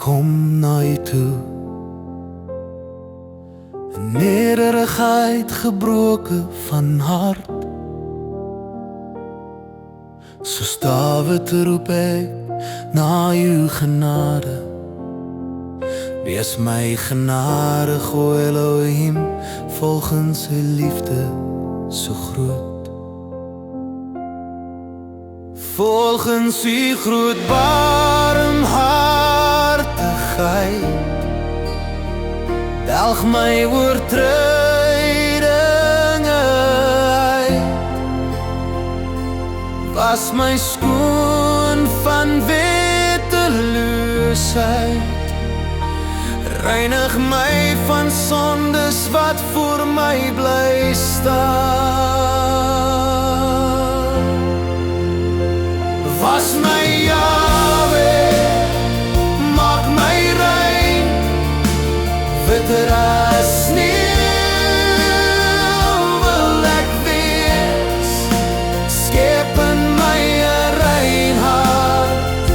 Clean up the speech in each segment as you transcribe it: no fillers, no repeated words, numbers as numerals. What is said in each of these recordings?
kom na U toe, in nederigheid gebroken van hart. Soos Dawid roep ek na U genade. Wees my genadig, o Elohim, volgens U liefde so groot. Volgens U groot barmhartigheid, delg my oortredinge uit. Was my skoon van wetteloosheid, reinig my van sondes wat voor my bly staan. Was my Yahweh, maak my rein, witter as sneeuw wil ek wees. Skep in my 'n rein hart,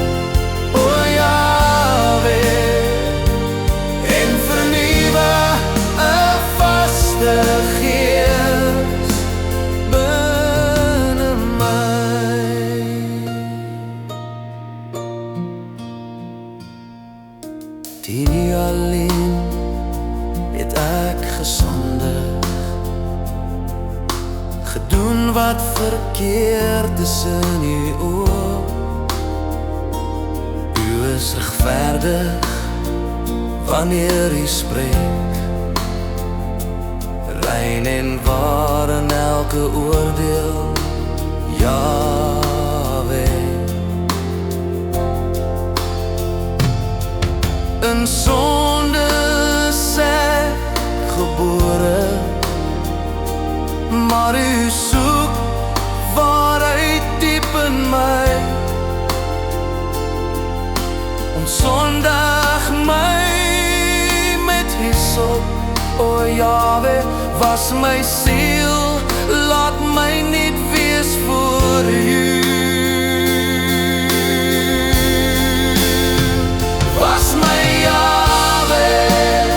o Yahweh, en vernuwe 'n vaste gees binne my. Teen U alleen het ek gesondig, gedoen wat verkeerd is in U oë. U is regverdig wanneer U spreek, rein en waar in elke oordeel, Yahweh. In sonde is ek gebore, maar U soek waarheid diep in my. Onsondig my met hyssop, o Yahweh, was my siel, laat my niet wees voor U. Was my Yahweh,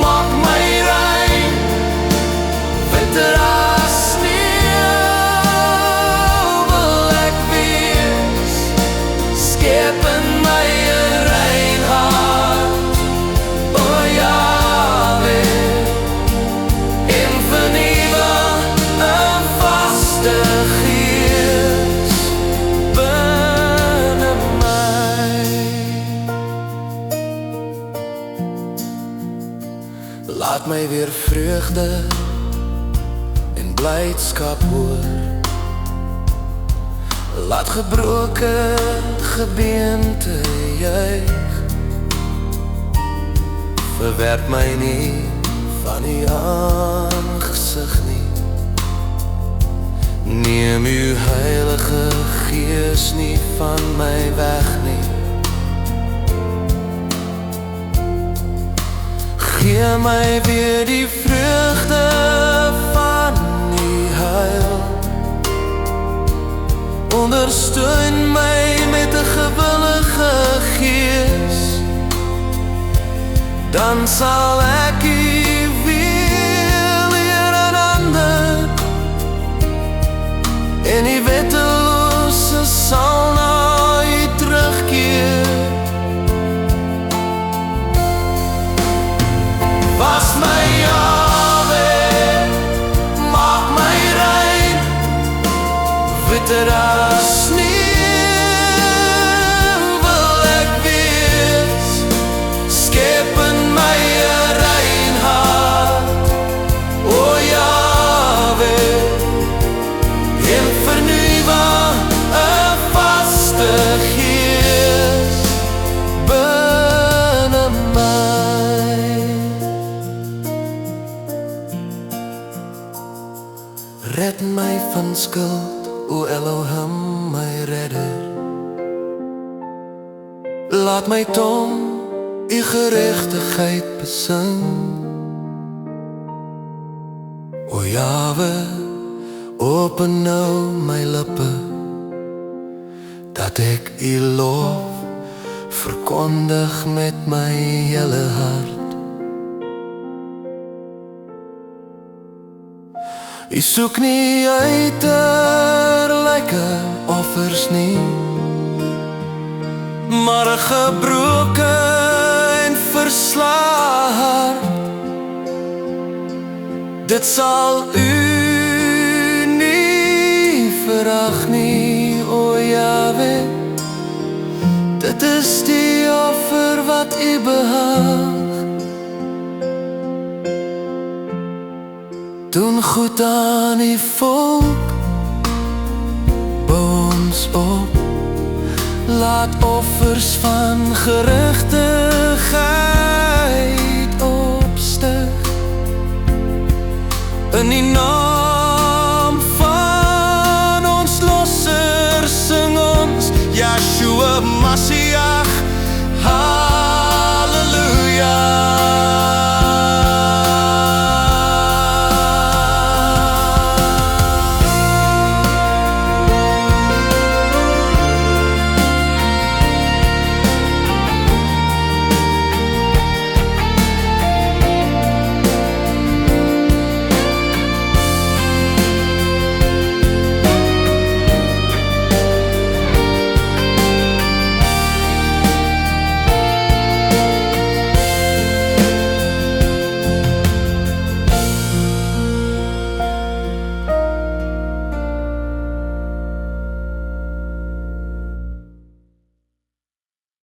maak my rein, witter as sneeuw wil ek wees. Skep in my 'n rein hart, o Yahweh, en vernuwe 'n vaste gees binne my. Laat my weer vreugde en blydskap hoor. Laat gebroke gebeente juig. Verwerp my nie van U aangesig nie. Neem U Heilige Gees nie van my weg nie. Gee my weer die vreugde van U heil. Ondersteun my met 'n gewillige gees, dan sal ek U weer leer aan ander, en die wettelose sal na U terugkeer. Was my Yahweh, maak my rein, witter as sneeuw wil ek wees. Skep in my 'n rein hart, o Yahweh, en vernuwe 'n vaste gees binne my. Red my van skuld, o Elohim, my redder. Laat my tong U geregtigheid besing. O Yahweh, open nou my lippe, dat ek U lof verkondig. verkondig met my hele hart. U soek nie uiterlyke offers nie, maar 'n gebroke en verslae hart. Dit sal u nie verag nie, o Jahwe. Dit is die offer wat u behaag. Doen goed aan die volk, bou ons op. Laat offers van gerechtigheid